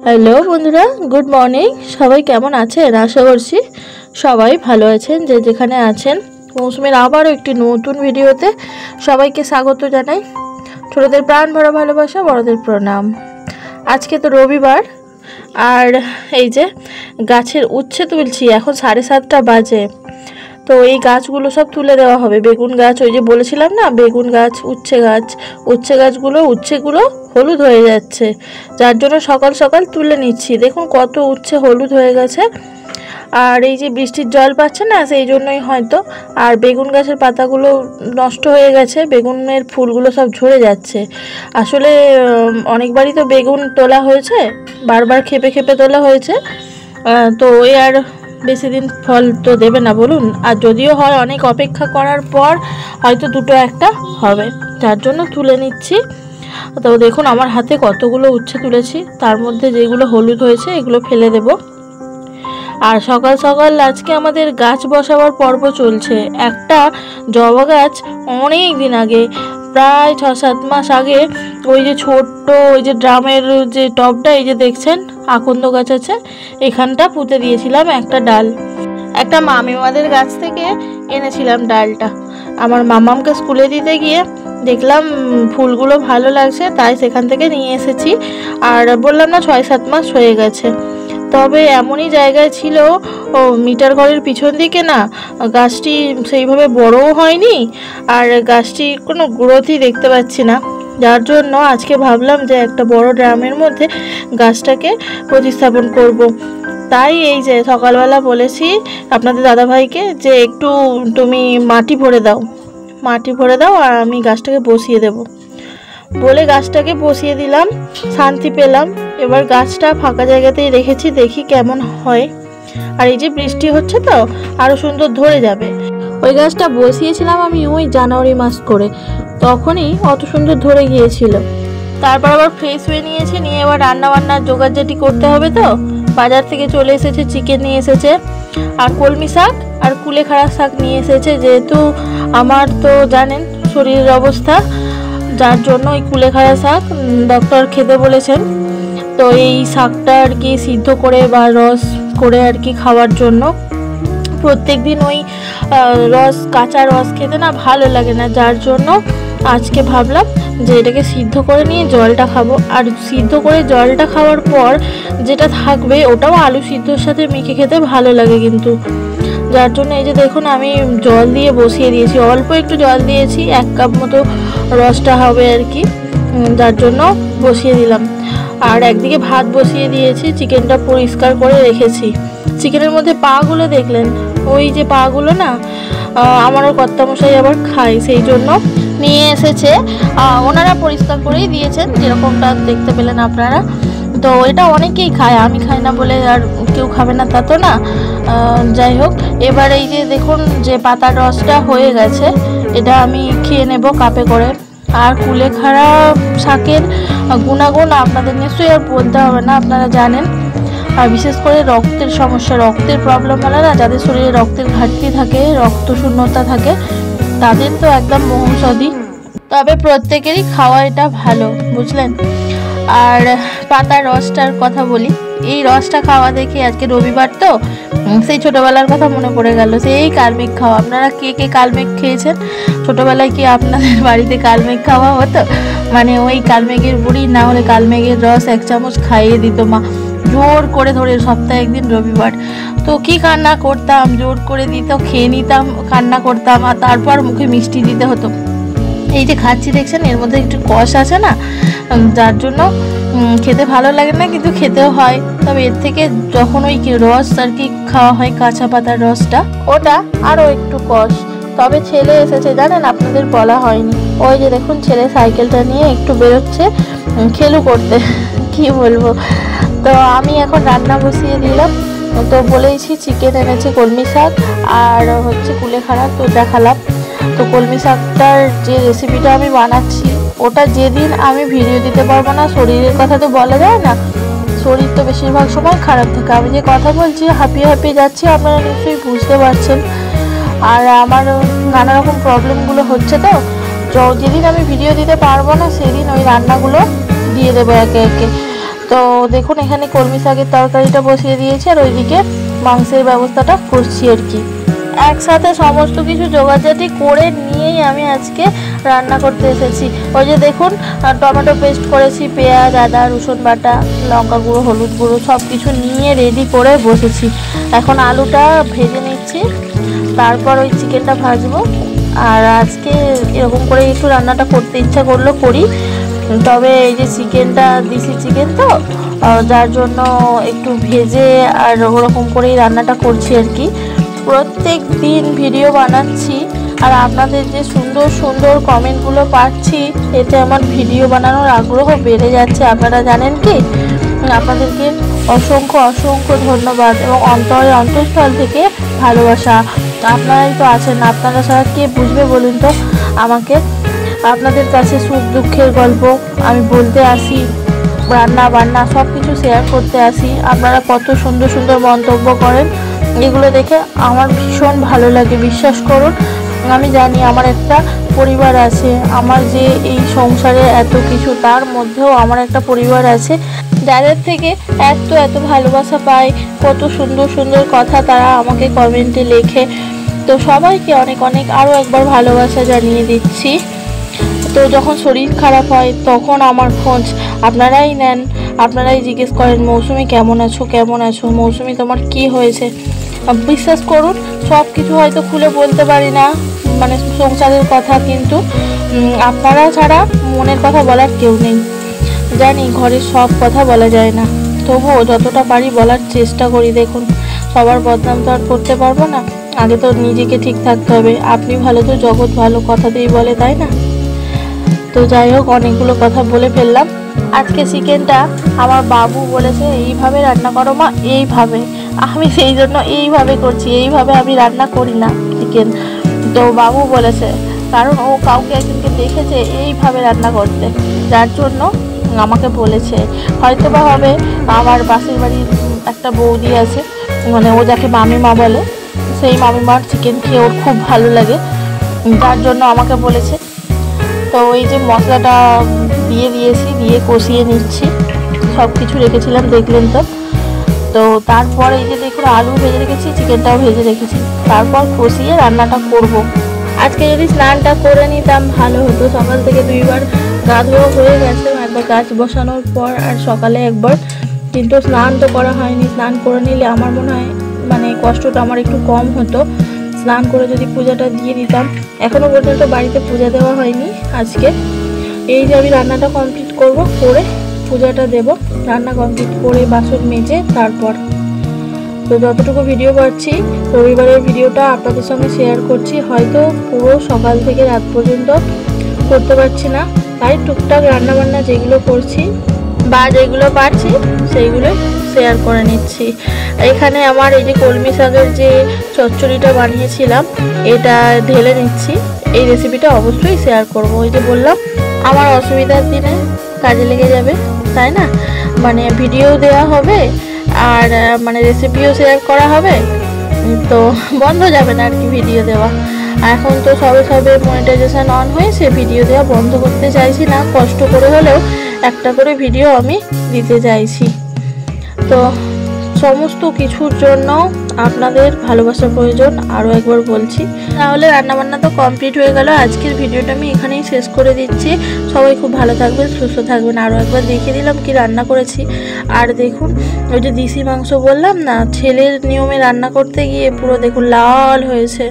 Hello বন্ধুরা, good morning. সবাই কেমন আছেন? আশা করছি সবাই ভালো আছেন। যে যেখানে আছেন, মৌসুমীর আবারও একটি নতুন ভিডিওতে সবাইকে স্বাগত জানাই। ছোটদের প্রাণ ভরা ভালোবাসা, বড়দের প্রণাম। আজকে তো রবিবার, আর এই যে গাছের উচ্ছে তুলছি। এখন 7:30 বাজে। তো এই গাছগুলো সব তুলে দেওয়া হবে। বেগুন গাছ, ওই যে বলেছিলাম না, বেগুন গাছ, উচ্ছে গাছগুলো হলুদ হয়ে যাচ্ছে, যার জন্য সকাল সকাল তুলে নিচ্ছি। দেখুন কত উচ্ছে হলুদ হয়ে গেছে। আর এই যে বৃষ্টির জল পাচ্ছে না, সেই জন্যই হয়তো। আর বেগুন গাছের পাতাগুলো নষ্ট হয়ে গেছে, বেগুনের ফুলগুলো সব ঝরে যাচ্ছে। আসলে অনেকবারই তো বেগুন তোলা হয়েছে, বারবার খেপে খেপে তোলা হয়েছে। তো ওই আর বেশি দিন ফল তো দেবে না বলুন। আর যদিও হয়, অনেক অপেক্ষা করার পর হয়তো দুটো একটা হবে, যার জন্য তুলে নিচ্ছি। তো দেখুন আমার হাতে কতগুলো উচ্ছে তুলেছি, তার মধ্যে যেগুলো হলুদ হয়েছে এগুলো ফেলে দেব। আর সকাল সকাল আজকে আমাদের গাছ বসাবার পর্ব চলছে। একটা জবা গাছ অনেক দিন আগে, প্রায় 6-7 মাস আগে, ওই যে ছোট্ট ওই যে ড্রামের যে টবটা, এই যে দেখছেন আকন্দ গাছ আছে, এখানটা পুঁতে দিয়েছিলাম একটা ডাল। একটা মামিমাদের গাছ থেকে এনেছিলাম ডালটা। আমার মামামকে স্কুলে দিতে গিয়ে দেখলাম ফুলগুলো ভালো লাগছে, তাই সেখান থেকে নিয়ে এসেছি। আর বললাম না, 6-7 মাস হয়ে গেছে। তবে এমনই জায়গায় ছিল, ও মিটার ঘরের পিছন দিকে না, গাছটি সেইভাবে বড়ও হয়নি, আর গাছটি কোনো গ্রোথই দেখতে পাচ্ছি না। যার জন্য আজকে ভাবলাম যে একটা বড় ড্রামের মধ্যে গাছটাকে প্রতিস্থাপন করব। তাই এই যে সকালবেলা বলেছি আপনাদের দাদাভাইকে যে একটু তুমি মাটি ভরে দাও আর আমি গাছটাকে বসিয়ে দেব বলে গাছটাকে বসিয়ে দিলাম। শান্তি পেলাম। এবার গাছটা ফাঁকা জায়গাতেই রেখেছি, দেখি কেমন হয়। আর এই যে বৃষ্টি হচ্ছে তো আরো সুন্দর ধরে যাবে। ওই গাছটা বসিয়েছিলাম আমি ওই জানুয়ারি মাস করে, তখনই অত সুন্দর ধরে গিয়েছিল। তারপর আবার ফ্রেশ হয়ে নিয়ে এবার রান্না বান্নার জোগাড়জাটি করতে হবে। তো বাজার থেকে চলে এসেছে, চিকেন নিয়ে এসেছে, আর কলমি শাক আর কুলেখাড়া শাক নিয়ে এসেছে। যেহেতু আমার তো জানেন শরীরের অবস্থা, যার জন্য ওই কুলেখাড়া শাক ডক্টর খেতে বলেছেন। তো এই শাকটা আর কি সিদ্ধ করে বা রস করে আর কি খাওয়ার জন্য। প্রত্যেক দিন ওই কাঁচা রস খেতে না ভালো লাগে না, যার জন্য আজকে ভাবলাম যে এটাকে সিদ্ধ করে নিয়ে জলটা খাবো। আর সিদ্ধ করে জলটা খাওয়ার পর যেটা থাকবে ওটাও আলু সিদ্ধর সাথে মেখে খেতে ভালো লাগে কিন্তু। যার জন্য এই যে দেখুন আমি জল দিয়ে বসিয়ে দিয়েছি, অল্প একটু জল দিয়েছি, 1 কাপ মতো রসটা হবে আর কি, যার জন্য বসিয়ে দিলাম। আর একদিকে ভাত বসিয়ে দিয়েছি, চিকেনটা পরিষ্কার করে রেখেছি। চিকেনের মধ্যে পাগুলো দেখলেন, ওই যে পাগুলো না, আমারও কর্তামশাই আবার খায়, সেই জন্য নিয়ে এসেছে। ওনারা পরিষ্কার করেই দিয়েছেন, যেরকমটা দেখতে পেলেন আপনারা। তো এটা অনেকেই খায়, আমি খাই না বলে আর কেউ খাবে না তা তো না। যাই হোক, এবার এই যে দেখুন যে পাতার রসটা হয়ে গেছে, এটা আমি খেয়ে নেব কাপে করে। আর কুলেখাড়া শাকের গুণাগুণ আপনাদের নিশ্চয়ই আর বলতে হবে না, আপনারা জানেন। আর বিশেষ করে রক্তের সমস্যা, রক্তের প্রবলেম হলে না, যাদের শরীরে রক্তের ঘাটতি থাকে, রক্ত শূন্যতা থাকে, তাদের তো একদম মহৌষধি। তবে প্রত্যেকেরই খাওয়া এটা ভালো, বুঝলেন। আর পাতার রসটার কথা বলি, এই রসটা খাওয়া দেখে আজকে রবিবার তো সেই ছোটোবেলার কথা মনে পড়ে গেল। সেই কালমেঘ খাওয়া, আপনারা কে কে কালমেঘ খেয়েছেন? ছোটোবেলায় কি আপনাদের বাড়িতে কালমেঘ খাওয়া হতো? মানে ওই কালমেঘের বুড়ি না হলে কালমেঘের রস 1 চামচ খাইয়ে দিত মা, জোর করে ধরে, সপ্তাহে একদিন রবিবার। তো কি কান্না করতাম, জোর করে দিত, খেয়ে নিতাম, কান্না করতাম, আর তারপর মুখে মিষ্টি দিতে হতো। এই যে খাচ্ছি দেখছেন, এর মধ্যে একটু কষ আছে না, যার জন্য খেতে ভালো লাগে না, কিন্তু খেতেও হয়। তবে এর থেকে যখন ওই রস আর কি খাওয়া হয়, কাঁচা পাতার রসটা, ওটা আরও একটু কষ। তবে ছেলে এসেছে জানেন, আপনাদের বলা হয়নি। ওই যে দেখুন ছেলে সাইকেলটা নিয়ে একটু বেরোচ্ছে খেলু করতে, কি বলবো। তো আমি এখন রান্না বসিয়ে দিলাম। তো বলেইছি চিকেন এনেছি, কলমি শাক আর হচ্ছে কুলেখাড়া, তো দেখালাম। তো কলমি শাকটার যে রেসিপিটা আমি বানাচ্ছি, ওটা যেদিন আমি ভিডিও দিতে পারবো না, শরীরের কথা তো বলা যায় না, শরীর তো বেশিরভাগ সময় খারাপ থাকে। আমি যে কথা বলছি হাঁপিয়ে যাচ্ছি, আপনারা নিশ্চয়ই বুঝতে পারছেন। আর আমার নানা রকম প্রবলেমগুলো হচ্ছে, তো যেদিন আমি ভিডিও দিতে পারবো না, সেদিন ওই রান্নাগুলো দিয়ে দেবো একে একে। তো দেখুন এখানে কলমি শাকের তরকারিটা বসিয়ে দিয়েছি আর ওইদিকে মাংসের ব্যবস্থাটা করছি আর কি। একসাথে সমস্ত কিছু জোগাড়জাটি করে নিয়েই আমি আজকে রান্না করতে এসেছি। ওই যে দেখুন টমেটো পেস্ট করেছি, পেঁয়াজ, আদা, রসুন বাটা, লঙ্কা গুঁড়ো, হলুদ গুঁড়ো সব কিছু নিয়ে রেডি করে বসেছি। এখন আলুটা ভেজে নিচ্ছি, তারপর ওই চিকেনটা ভাজবো। আর আজকে এরকম করে একটু রান্নাটা করতে ইচ্ছা করলো করি, তবে এই যে চিকেনটা দেশি চিকেন তো যার জন্য একটু ভেজে আর ওরকম করেই রান্নাটা করছি আর কি। প্রত্যেক দিন ভিডিও বানাচ্ছি আর আপনাদের যে সুন্দর সুন্দর কমেন্টগুলো পাচ্ছি এতে আমার ভিডিও বানানোর আগ্রহ বেড়ে যাচ্ছে। আপনারা জানেন কি, আপনাদেরকে অসংখ্য অসংখ্য ধন্যবাদ এবং অন্তরের অন্তঃস্থল থেকে ভালোবাসা। আপনারাই তো আছেন, আপনারা ছাড়া কে বুঝবে বলুন তো আমাকে। আপনাদের কাছে সুখ দুঃখের গল্প আমি বলতে আসি, রান্না বান্না সব কিছু শেয়ার করতে আসি। আপনারা কত সুন্দর সুন্দর মন্তব্য করেন, এগুলো দেখে আমার ভীষণ ভালো লাগে। বিশ্বাস করুন, আমি জানি আমার একটা পরিবার আছে, আমার যে এই সংসারে এত কিছু তার মধ্যেও আমার একটা পরিবার আছে যাদের থেকে এত এত ভালোবাসা পাই, কত সুন্দর সুন্দর কথা তারা আমাকে কমেন্টে লেখে। তো সবাইকে অনেক অনেক আরও একবার ভালোবাসা জানিয়ে দিচ্ছি। তো যখন শরীর খারাপ হয় তখন আমার খোঁজ আপনারাই নেন, আপনারাই জিজ্ঞেস করেন মৌসুমি কেমন আছো, কেমন আছো, মৌসুমি তোমার কি হয়েছে। বিশ্বাস করুন সব কিছু হয়তো খুলে বলতে পারি না, মানে সংসারের কথা, কিন্তু আপনারা ছাড়া মনের কথা বলার কেউ নেই। জানি ঘরের সব কথা বলা যায় না, তবুও যতটা পারি বলার চেষ্টা করি। দেখুন সবার বদনাম তো আর করতে পারবো না, আগে তো নিজেকে ঠিক থাকতে হবে। আপনি ভালো তো জগৎ ভালো, কথাতেই বলে, তাই না? তো যাই হোক, অনেকগুলো কথা বলে ফেললাম। আজকে চিকেনটা আমার বাবু বলেছে এইভাবে রান্না করো মা, এইভাবে। আমি সেই জন্য এইভাবে করছি, এইভাবে আমি রান্না করি না চিকেন। তো বাবু বলেছে, কারণ ও কাউকে একজনকে দেখেছে এইভাবে রান্না করতে, যার জন্য আমাকে বলেছে। হয়তো বা হবে আমার পাশের বাড়ির একটা বৌদি আছে, মানে ও যাকে মামিমা বলে, সেই মামিমার চিকেন খেয়ে ওর খুব ভালো লাগে, যার জন্য আমাকে বলেছে। তো এই যে মশলাটা দিয়ে দিয়েছি, দিয়ে কষিয়ে নিচ্ছি, সব কিছু রেখেছিলাম দেখলেন তো। তো তারপর এই যে দেখুন আলু ভেজে রেখেছি, চিকেনটাও ভেজে রেখেছি, তারপর কষিয়ে রান্নাটা করব। আজকে যদি স্নানটা করে নিতাম ভালো হতো। সকাল থেকে দুইবার গা ধোয়া হয়ে গেছে, একবার গাছ বসানোর পর আর সকালে একবার, কিন্তু স্নান তো করা হয়নি। স্নান করে নিলে আমার মনে হয় মানে কষ্টটা আমার একটু কম হতো। স্নান করে যদি পূজাটা দিয়ে দিতাম। এখনও পর্যন্ত বাড়িতে পূজা দেওয়া হয়নি আজকে। এই যে আমি রান্নাটা কমপ্লিট করব, করে পূজাটা দেব, রান্না কমপ্লিট করে বাসন মেজে তারপর। তো যতটুকু ভিডিও পাচ্ছি রবিবারের ভিডিওটা আপনাদের সঙ্গে শেয়ার করছি। হয়তো পুরো সকাল থেকে রাত পর্যন্ত করতে পারছি না, তাই টুকটাক রান্নাবান্না যেগুলো করছি বা যেগুলো পারছি সেইগুলো শেয়ার করে নিচ্ছি। এখানে আমার এই যে কলমি শাকের যে চচ্চড়িটা বানিয়েছিলাম এটা ঢেলে নিচ্ছি। এই রেসিপিটা অবশ্যই শেয়ার করব। ওই যে বললাম আমার অসুবিধার দিনে কাজে লেগে যাবে, তাই না? মানে ভিডিও দেওয়া হবে আর মানে রেসিপিও শেয়ার করা হবে, তো বন্ধ যাবে না আর কি ভিডিও দেওয়া। এখন তো সবে সবে মনিটাইজেশন অন হয়েছে, ভিডিও দেওয়া বন্ধ করতে চাইছি না। কষ্ট করে হলেও একটা করে ভিডিও আমি দিতে চাইছি। তো সমস্ত কিছুর জন্য আপনাদের ভালোবাসা প্রয়োজন, আরও একবার বলছি। তাহলে রান্নাবান্না তো কমপ্লিট হয়ে গেল। আজকের ভিডিওটা আমি এখানেই শেষ করে দিচ্ছি। সবাই খুব ভালো থাকবেন, সুস্থ থাকবেন। আরও একবার দেখিয়ে দিলাম কি রান্না করেছি। আর দেখুন ওই যে দেশি মাংস বললাম না, ছেলের নিয়মে রান্না করতে গিয়ে পুরো দেখুন লাল হয়েছে।